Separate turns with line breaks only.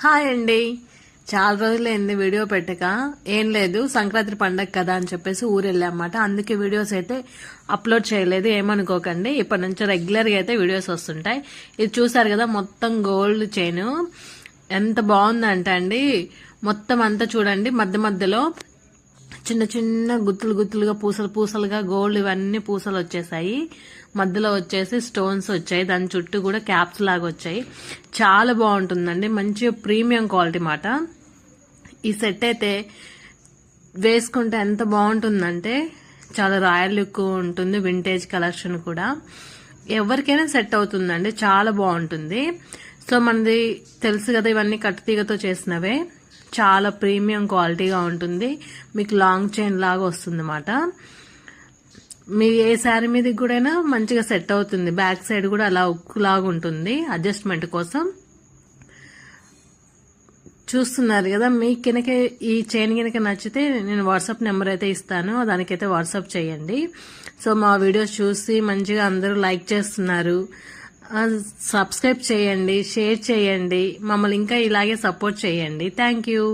Hi అండి. చాలా రోజులైంది వీడియో పెట్టక. ఏం లేదు, సంక్రాంతి పండగ కదా అని చెప్పేసి ఊరు వెళ్ళామన్నమాట. అందుకే వీడియోస్ అయితే అప్లోడ్ చేయలేదు, ఏమనుకోకండి. ఇప్పటి నుంచి రెగ్యులర్ గా అయితే వీడియోస్ వస్తుంటాయి. ఇది చూసారు కదా, మొత్తం గోల్డ్ చైన్ ఎంత బాగుందంటే అండి, మొత్తం అంతా చూడండి, మధ్య మధ్యలో చిన్న చిన్న గుత్తులు గుత్తులుగా పూసలుగా గోల్డ్ ఇవన్నీ పూసలు వచ్చేసాయి. మధ్యలో వచ్చేసి స్టోన్స్ వచ్చాయి, దాని చుట్టూ కూడా క్యాప్స్ లాగా వచ్చాయి. చాలా బాగుంటుందండి, మంచి ప్రీమియం క్వాలిటీ మాట. ఈ సెట్ అయితే వేసుకుంటే ఎంత బాగుంటుందంటే చాలా రాయల్ లుక్ ఉంటుంది, వింటేజ్ కలెక్షన్ కూడా ఎవరికైనా సెట్ అవుతుందండి, చాలా బాగుంటుంది. సో మనది తెలుసు కదా, ఇవన్నీ కట్టుతీగతో చేసినవే, చాలా ప్రీమియం క్వాలిటీగా ఉంటుంది. మీకు లాంగ్ చైన్ లాగా వస్తుంది అన్నమాట. మీ ఏ శారీ మీదకి కూడా మంచిగా సెట్ అవుతుంది. బ్యాక్ సైడ్ కూడా అలా ఉక్కు లాగా ఉంటుంది అడ్జస్ట్మెంట్ కోసం. చూస్తున్నారు కదా, మీకు కనుక ఈ చైన్ కనుక నచ్చితే నేను వాట్సాప్ నెంబర్ అయితే ఇస్తాను, దానికైతే వాట్సాప్ చేయండి. సో మా వీడియోస్ చూసి మంచిగా అందరూ లైక్ చేస్తున్నారు. సబ్స్క్రైబ్ చేయండి, షేర్ చేయండి, మమ్మల్ని ఇంకా ఇలాగే సపోర్ట్ చేయండి. Thank you.